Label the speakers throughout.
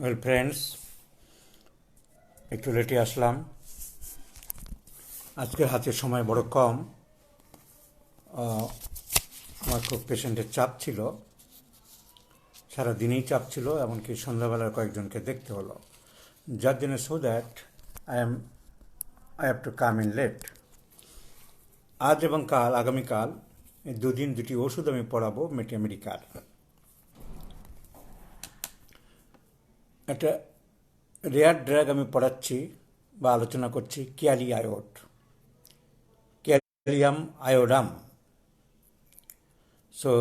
Speaker 1: Well friends, একটু লেটে আসলাম। আজকের হাতে সময় বড় কম। আমার খুব পেশেন্টের চাপ ছিল, সারাদিনই চাপ ছিল, এমনকি সন্ধ্যাবেলার কয়েকজনকে দেখতে হলো, যার জন্য so that I have to come in late. আজ এবং আগামীকাল এই দুদিন দুটি ওষুধ আমি পড়াবো মেডিকার। একটা রেয়ার ড্রাগ আমি পড়াচ্ছি বা আলোচনা করছি, ক্যালিয়াম আয়োডাম। সো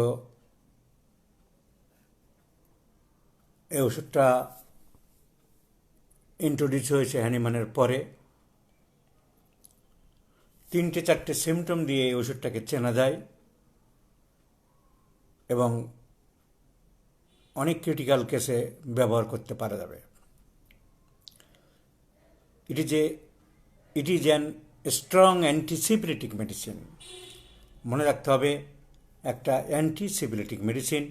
Speaker 1: এই ওষুধটা ইন্ট্রোডিউস হয়েছে হ্যানিম্যানের পরে। 3-4টে সিমটম দিয়ে এই ওষুধটাকে চেনা যায় এবং অনেক ক্রিটিক্যাল কেসে ব্যবহার করতে পারা যাবে। It is an strong antisyphilitic medicine. মনে রাখতে হবে, একটা অ্যান্টিসিপিলিটিক মেডিসিন।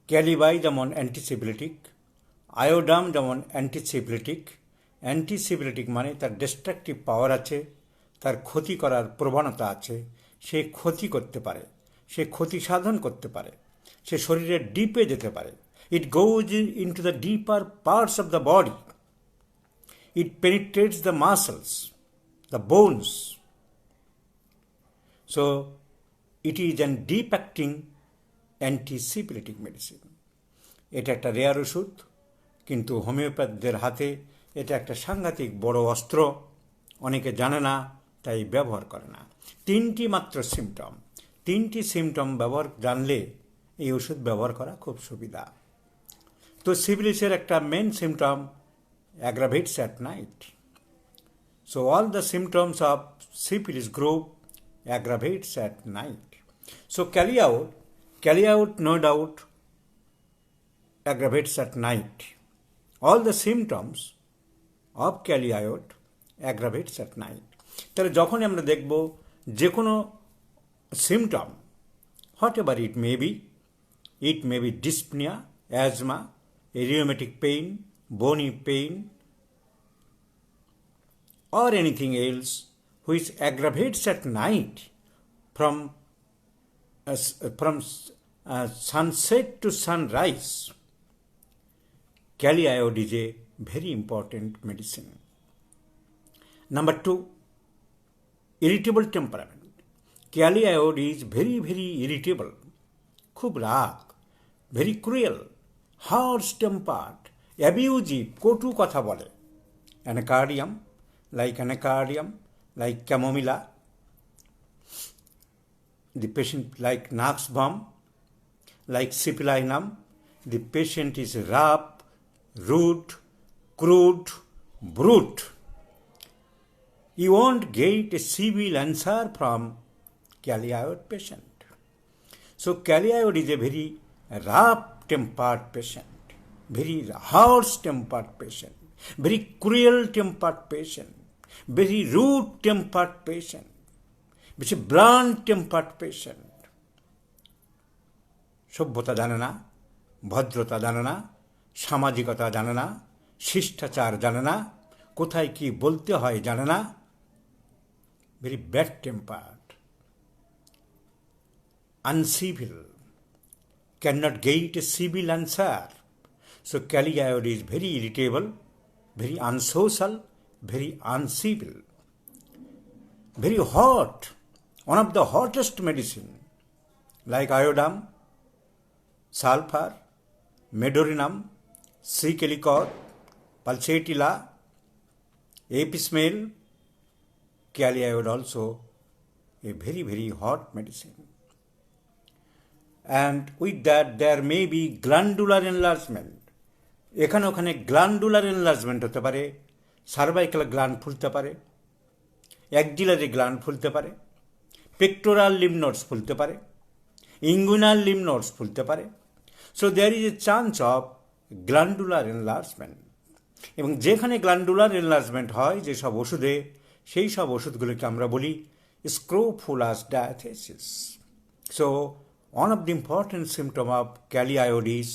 Speaker 1: ক্যালিবাই যেমন অ্যান্টিসিপিলিটিক, আয়োডাম যেমন অ্যান্টিসিপিলিটিক। অ্যান্টিসিপিলিটিক মানে তার ডিস্ট্রাকটিভ পাওয়ার আছে, তার ক্ষতি করার প্রবণতা আছে, সে ক্ষতি করতে পারে, সে ক্ষতি সাধন করতে পারে, সে শরীরের ডিপে যেতে পারে। It goes into the deeper parts of the body. It penetrates the muscles, the bones. So it is an deep acting antisyphilitic medicine. এটা একটা রেয়ার ওষুধ, কিন্তু হোমিওপ্যাথদের হাতে এটা একটা সাংঘাতিক বড় অস্ত্র। অনেকে জানে না, তাই ব্যবহার করে না। 3টি মাত্র সিমটম, 3টি সিমটম ব্যবহার জানলে এই ওষুধ ব্যবহার করা খুব সুবিধা। তো সিফিলিসের একটা main symptom aggravates at night. So all the symptoms of syphilis group aggravates at night. So carry out no doubt aggravates at night. All the symptoms of carry out aggravates at night. তাহলে যখনই আমরা দেখব যে কোনো symptom, what ever it may be dyspnea, asthma, rheumatic pain, bony pain, or anything else which aggravates at night from sunset to sunrise. Kali iode is a very important medicine. Number 2, irritable temperament. Kali iode is very, very irritable. খুব রাগ, very cruel, harsh tempered, abusive, কটু কথা বলে। anacardium, like chamomilla. The patient like Nux Vomi, like Sipilinum. The patient is rough, rude, crude, brute. You won't get a civil answer from Kali iode patient. So Kali iode is a very rough-tempered patient, very harsh-tempered patient, very cruel-tempered patient, very rude-tempered patient, বেশি blunt-tempered patient. সভ্যতা জানে না, ভদ্রতা জানে না, সামাজিকতা জানে না, শিষ্টাচার জানে না, কোথায় কি বলতে হয় জানে না, very bad tempered, uncivil, cannot get a civil answer. So Kali iode is very irritable, very unsocial, very uncivil, very hot, one of the hottest medicine, like iodam, sulfur, medorinum, C-Calicor, pulsatilla, apismale. Kali iode also a very, very hot medicine. And with that there may be glandular enlargement. এখানে ওখানে glandular enlargement হতে পারে, cervical gland ফুলতে পারে, axillary gland ফুলতে পারে, pectoral lymph nodes ফুলতে পারে, inguinal lymph nodes ফুলতে পারে। So there is a chance of glandular enlargement. এবং যেখানে গ্ল্যান্ডুলার এনলার্জমেন্ট হয় যেসব ওষুধে, সেই সব ওষুধগুলোকে আমরা বলি scrofulous diathesis. So one of the important symptoms of Kali iode is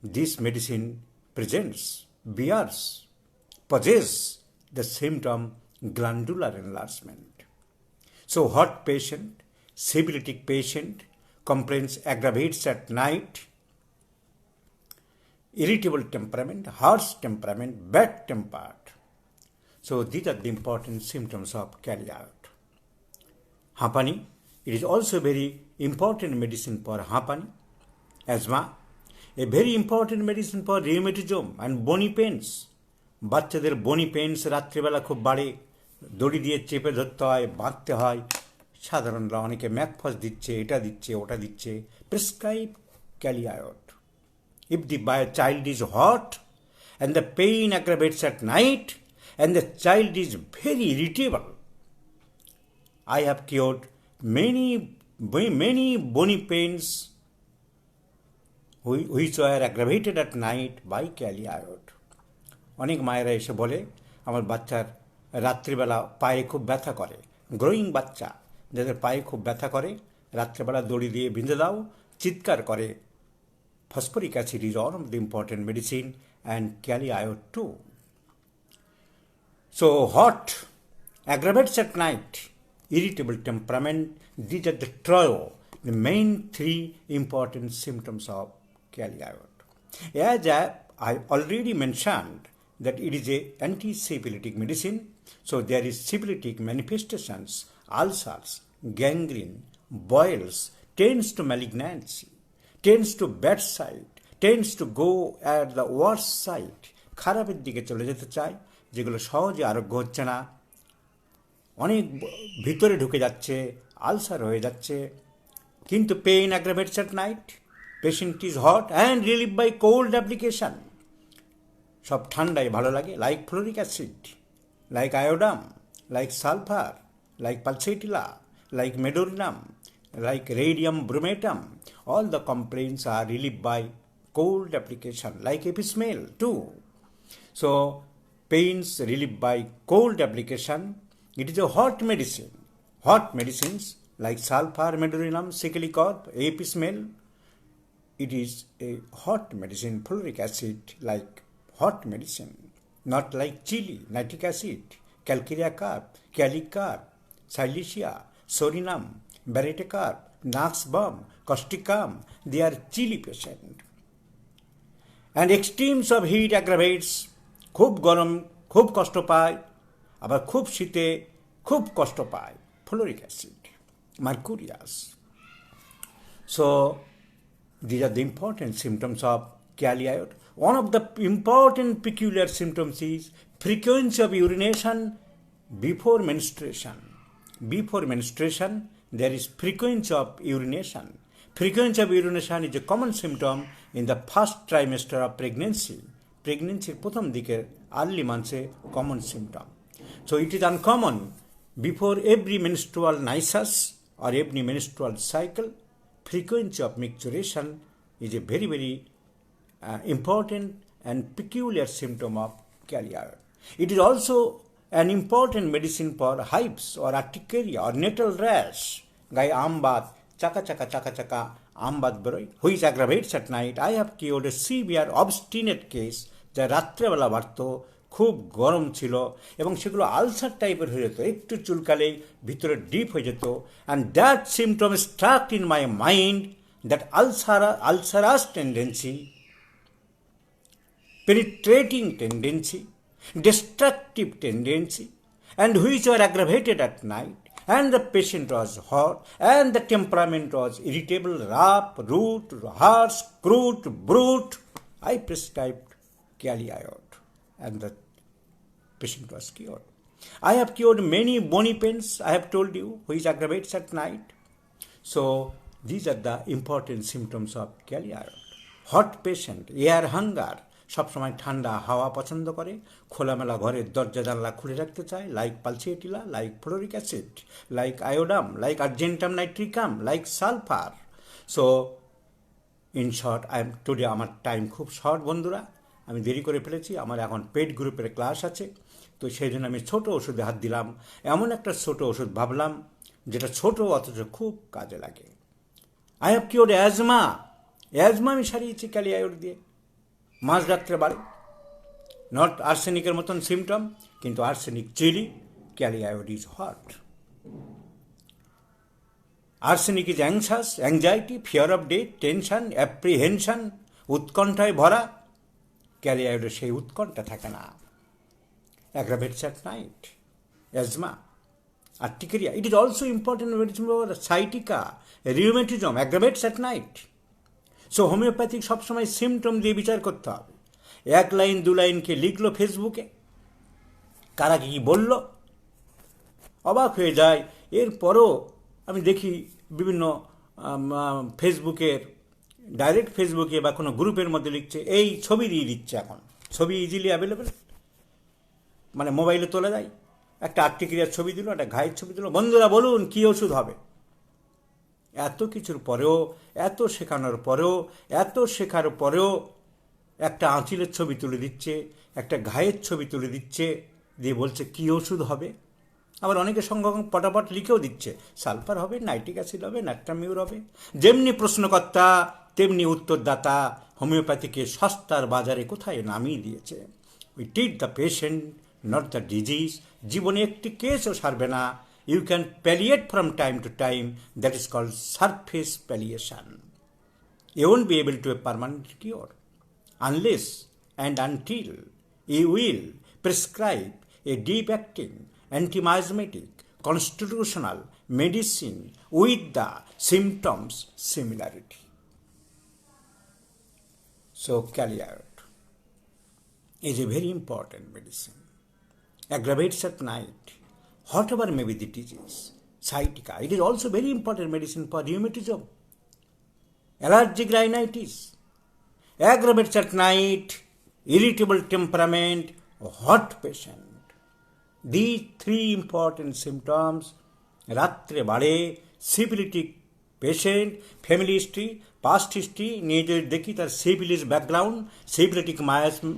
Speaker 1: this medicine possess the symptom glandular enlargement. So hot patient, syphilitic patient, complaints aggravates at night, irritable temperament, harsh temperament, bad tempered. So these are the important symptoms of carry out. Haঁপানি, it is also very important medicine for haঁপানি, asthma, a very important medicine for rheumatism and bony pains. বাচ্চাদের বনি pens রাত্রিবেলা খুব বাড়ে, দড়ি দিয়ে চেপে ধরতে হয়, বাঁধতে হয়। সাধারণরা অনেকে ম্যাকফস দিচ্ছে, এটা দিচ্ছে, ওটা দিচ্ছে। Prescribe ক্যালিয়ায়ড। If the child is hot and the pain aggravates at night and the child is very irritable, I have cured many bony pains which were aggravated at night by ক্যালিয়ায়ড। অনেক মায়েরা এসে বলে আমার বাচ্চার রাত্রিবেলা পায়ে খুব ব্যথা করে, গ্রোয়িং বাচ্চা যাদের পায়ে খুব ব্যথা করে, রাত্রিবেলা দড়ি দিয়ে বেঁধে দাও, চিৎকার করে। Phosphoric acid is one of the important medicine and ক্যালিয়ায়ড too. So hot aggravates at night, irritable temperament, these are the main three important symptoms of ক্যালিয়ায়ড. As I already mentioned that it is a anti-syphilitic medicine, so there is syphilitic manifestations, ulcers, gangrene, boils, tends to malignancy, tends to bad side, tends to go at the worst side, খারাপের দিকে চলে যেতে চায়, যেগুলো সহজে আরোগ্য হচ্ছে না, অনেক ভিতরে ঢুকে যাচ্ছে, আলসার হয়ে যাচ্ছে। কিন্তু pain aggravates at night, patient is hot and relieve by cold application, সব ঠান্ডায় ভালো লাগে, like fluoric acid, like iodum, like sulphur, like pulsatilla, like medorrhinum, like radium bromatum, all the complaints are relieved by cold application, like epismale too. So pains relieved by cold application. It is a hot medicine. Hot medicines like sulfur, medorinum, silicon, epismale. It is a hot medicine. Fluoric acid like hot medicine, not like chili, nitric acid, calcarea carb, calic carb, silicea, sorinum, barite carb, Nax bomb, causticum, they are chili patient. And extremes of heat aggravates, খুব গরম খুব কষ্ট পায়, আবার খুব শীতে খুব কষ্ট পায়, fluoric acid, mercurius. So these are the important symptoms of ক্যালিয়ায়ড. One of the important peculiar symptoms is frequency of urination before menstruation. Before menstruation, there is frequency of urination. Frequency of urination is a common symptom in the first trimester of pregnancy. Pregnancy প্রথম দিকের early months common symptom. So it is uncommon before every menstrual nisus or every menstrual cycle. Frequency of micturition is a very important and peculiar symptom of ক্যালিয়ায়ড. It is also an important medicine for hives or urticaria or natal rash. গায়ে আমবাত, চাকা চাকা আমবাত বেরোয়, which aggravates at night. I have cured a severe obstinate case, যা রাত্রেবেলা বাড়ত, খুব গরম ছিল এবং সেগুলো আলসার টাইপের হয়ে যেত, একটু চুলকালেই ভিতরে ডিপ হয়ে যেত। And that symptom struck in my mind, that ulcerous tendency, penetrating tendency, destructive tendency, and which were aggravated at night, and the patient was hot, and the temperament was irritable, rough, rude, harsh, crude, brute. I prescribed ক্যালিয়ায়ড, and the patient was cured. I have cured many bony pains, I have told you, which aggravates at night. So these are the important symptoms of ক্যালিয়ায়ড. Hot patient, air hunger, সবসময় ঠান্ডা হাওয়া পছন্দ করে, খোলামেলা ঘরের দরজা জানলা খুলে রাখতে চায়, like pulsatilla, like fluoric acid, like iodum, like argentum nitricum, like sulphur. So in short, today আমার টাইম খুব শর্ট বন্ধুরা, আমি দেরি করে ফেলেছি, আমার এখন পেড গ্রুপের ক্লাস আছে, তো সেই জন্য আমি ছোটো ওষুধে হাত দিলাম। এমন একটা ছোটো ওষুধ ভাবলাম যেটা ছোটো অথচ খুব কাজে লাগে। আই হ্যাভ কিওর্ড অ্যাজমা আমি সারিয়েছি ক্যালিয়ায়ড দিয়ে। মাঝরাত্রে বাড়ে, নট আর্সেনিকের মতন সিমটম, কিন্তু arsenic chilly, kali iod is hot. Arsenic is anxious, anxiety, fear of death, tension, apprehension, উৎকণ্ঠায় ভরা। ক্যালি আয়োডের সেই উৎকণ্ঠা থাকে না। aggravates at night, asthma, urticaria. It is also important medicine for sciatica, rheumatism, aggravates at night. So homeopathic সবসময় symptom দিয়ে বিচার করতে হবে। এক লাইন দু লাইনকে লিখলো ফেসবুকে, কারা কি বলল, অবাক হয়ে যায়। এরপরও আমি দেখি বিভিন্ন ফেসবুকের ডাইরেক্ট ফেসবুকে বা কোনো গ্রুপের মধ্যে লিখছে, এই ছবি দিয়ে দিচ্ছে। এখন ছবি ইজিলি অ্যাভেলেবেল, মানে মোবাইলে তোলা যায়। একটা আর্টিক্রিয়ার ছবি দিল, একটা ঘায়ের ছবি দিল, বন্ধুরা বলুন কী ওষুধ হবে। এত কিছুর পরেও, এত শেখানোর পরেও, এত শেখার পরেও একটা আঁচিলের ছবি তুলে দিচ্ছে, একটা ঘায়ের ছবি তুলে দিচ্ছে, দিয়ে বলছে কী ওষুধ হবে। আবার অনেকের সঙ্গে পটাপট লিখেও দিচ্ছে, সালফার হবে, নাইট্রিক অ্যাসিড হবে, ন্যাট্রামিউর হবে। যেমনি প্রশ্নকর্তা তেমনি উত্তরদাতা হোমিওপ্যাথিকে সস্তার বাজারে কোথায় নামিয়ে দিয়েছে। We treat the patient, not the disease. জীবনে একটি কেসও সারবে না। You can palliate from time to time, that is called surface palliation. You won't be able to a permanent cure unless and until you will prescribe a deep acting anti-miasmatic constitutional medicine with the symptoms similarity. So Cali Iod is a very important medicine. Aggravates at night, whatever may be the disease. Sciatica, it is also very important medicine for rheumatism, allergic rhinitis. Aggravates at night, irritable temperament, hot patient. These three important symptoms. রাত্রে বাড়ে, syphilitic patient, family history, past history নিয়ে যদি দেখি তার syphilis background, syphilitic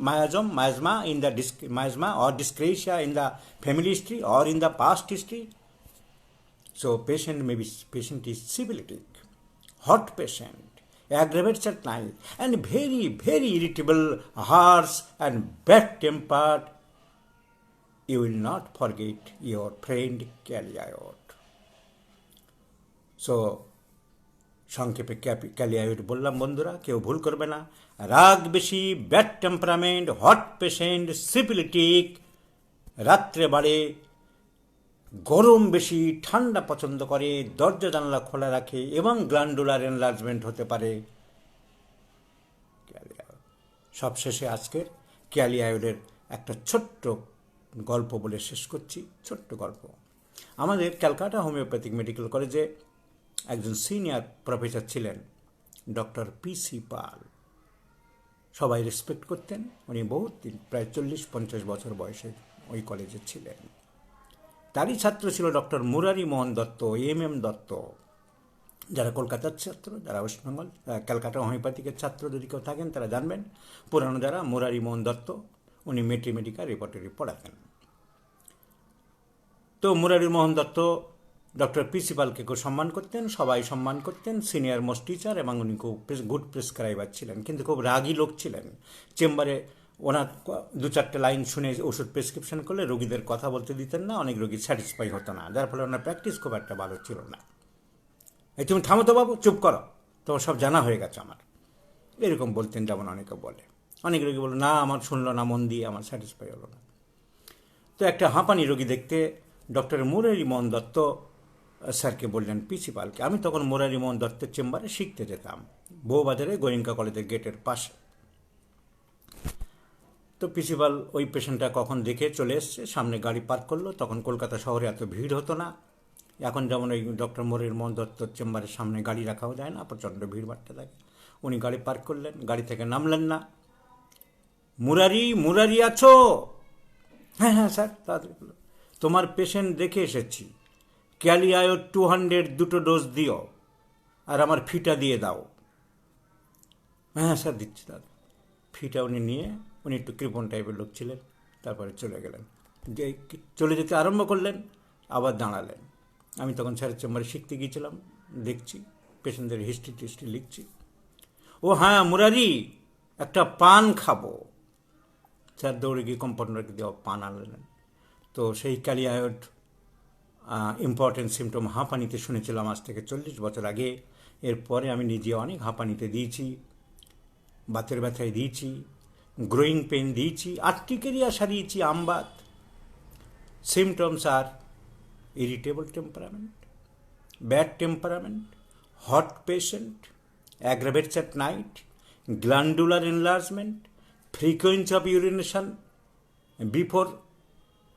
Speaker 1: miasma in the miasma or dyscrasia in the family history or in the past history. So patient is syphilitic, hot patient, aggravates at night, and very, very irritable, harsh, and bad-tempered. You will not forget your friend Cali Iod. So, সংক্ষেপে Kelly আয়োড বললাম বন্ধুরা, কেউ ভুল করবে না। রাগ বেশি, bad temperament, hot patient, syphilitic, রাত্রে বাড়ে, গরম বেশি, ঠান্ডা পছন্দ করে, দরজা জানলা খোলা রাখে এবং গ্ল্যান্ডুলার এনলার্জমেন্ট হতে পারে। সবশেষে আজকের ক্যালি আয়োডের একটা ছোট্ট গল্প বলে শেষ করছি। ছোট্ট গল্প। আমাদের ক্যালকাটা হোমিওপ্যাথিক মেডিকেল কলেজে একজন সিনিয়র প্রফেসর ছিলেন, ডক্টর পিসি পাল। সবাই রেসপেক্ট করতেন। উনি বহুত দিন, প্রায় 40-50 বছর বয়সে ওই কলেজে ছিলেন। তারই ছাত্র ছিল ডক্টর মুরারি মোহন দত্ত, এম দত্ত। যারা কলকাতার ছাত্র, যারা ওয়েস্টবেঙ্গল ক্যালকাটা হোমিওপ্যাথিকের ছাত্র যদি কেউ থাকেন তারা জানবেন। পুরানো যারা, মুরারি মোহন দত্ত, উনি মেট্রিমেডিকা রিপোর্টারি পড়াতেন। তো মুরারি মোহন দত্ত ডক্টর প্রিন্সিপালকে খুব সম্মান করতেন, সবাই সম্মান করতেন, সিনিয়র মোস্ট টিচার, এবং উনি খুব গুড প্রেসক্রাইবার ছিলেন, কিন্তু খুব রাগী লোক ছিলেন। চেম্বারে ওনার 2-4টে লাইন শুনে ওষুধ প্রেসক্রিপশন করলে রোগীদের কথা বলতে দিতেন না, অনেক রোগী স্যাটিসফাই হতো না, যার ফলে ওনার প্র্যাকটিস খুব একটা ভালো ছিল না। এই তুমি থামো তো বাবু, চুপ করো, তোমার সব জানা হয়ে গেছে আমার, এরকম বলতেন। যেমন অনেকে বলে, অনেক রোগী বলল না আমার শুনলো না মন দিয়ে, আমার স্যাটিসফাই হলো না। তো একটা হাঁপানি রোগী দেখতে ডক্টর মুরারি মোহন দত্ত স্যারকে বললেন, প্রিন্সিপালকে। আমি তখন মুরারি মোহন দত্তের চেম্বারে শিখতে যেতাম, বউবাজারে গোয়েঙ্কা কলেজের গেটের পাশে। তো প্রিন্সিপাল ওই পেশেন্টটা কখন দেখে চলে এসছে, সামনে গাড়ি পার্ক করলো। তখন কলকাতা শহরে এত ভিড় হতো না, এখন যেমন ওই ডক্টর মুরারি মোহন দত্তর চেম্বারের সামনে গাড়ি রাখাও যায় না, প্রচণ্ড ভিড় বাড়তে থাকে। উনি গাড়ি পার্ক করলেন, গাড়ি থেকে নামলেন না। মুরারি আছো? হ্যাঁ হ্যাঁ স্যার, তাড়াতাড়ি বলো। তোমার পেশেন্ট দেখে এসেছি, ক্যালি আয়োড 200 2টো ডোজ দিও, আর আমার ফিটা দিয়ে দাও। হ্যাঁ স্যার দিচ্ছি দাদা। ফিটা উনি নিয়ে, উনি একটু কৃপণ টাইপের লোক ছিলেন, তারপরে চলে গেলেন। যে চলে যেতে আরম্ভ করলেন, আবার দাঁড়ালেন। আমি তখন স্যারের চেম্বারে শিখতে গিয়েছিলাম, দেখছি পেশেন্টদের হিস্ট্রি লিখছি। ও হ্যাঁ মুরারি, একটা পান খাবো, স্যার দৌড়ে গিয়ে কম্পাউন্ডারকে দেওয়া পান আনলেন। তো সেই ক্যালিয়ায়ড ইম্পর্টেন্ট সিমটম হাঁপানিতে শুনেছিলাম আজ থেকে 40 বছর আগে। এরপরে আমি নিজে অনেক হাঁপানিতে দিয়েছি, বাতের ব্যথায় দিয়েছি, গ্রোয়িং পেন দিয়েছি, আর্টিকেরিয়া সারিয়েছি, আমবাত। Symptoms are irritable temperament, bad temperament, hot patient, aggravates at night, glandular enlargement, frequency of urination before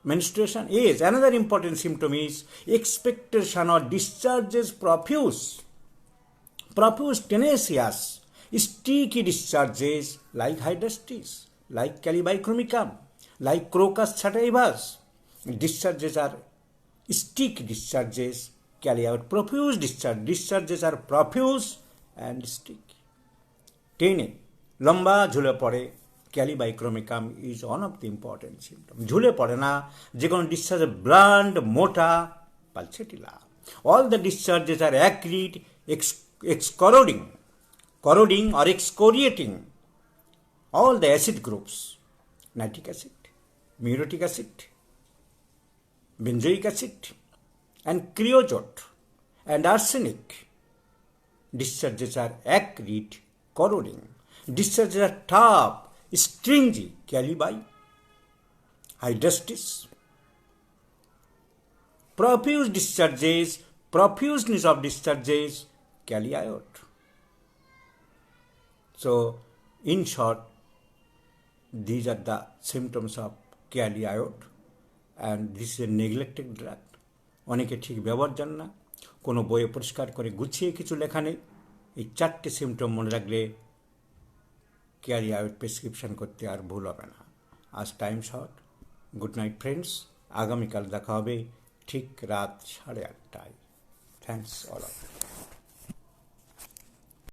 Speaker 1: menstruation. Yes, another important symptom is expectoration or discharges profuse, tenacious, sticky discharges like hydrostasis, like calibichromicum, like crocus sativus. Discharges are sticky discharges, carry out profuse discharge. Discharges are profuse and sticky. টেনে লম্বা ঝুলে পড়ে, kali bichromicum is one of the important symptom. ঝুলে পড়ে না, যে কোনো discharge bland, মোটা, pulsatilla. All the discharges are acrid, corroding or excoriating all the acid groups, nitric acid, muriatic acid, benzoic acid, and creosote and arsenic. Discharges are acrid, corroding. Discharges are tough, stringy, calibi, hydrostasis. Profuse discharges, profuseness of discharges, caliiod. So, in short, these are the symptoms of caliiod, and this is a neglected drug. অনেকে ঠিক ব্যবহার জান না, কোনো বইয়ে পরিষ্কার করে গুছিয়ে কিছু লেখা নেই। এই 4টে সিমটম মনে রাখলে ক্যালিয়ায়ড প্রেসক্রিপশন করতে আর ভুল হবে না। আজ time short. Good night friends, আগামীকাল দেখা হবে ঠিক রাত 8:30টায়। Thanks all of you.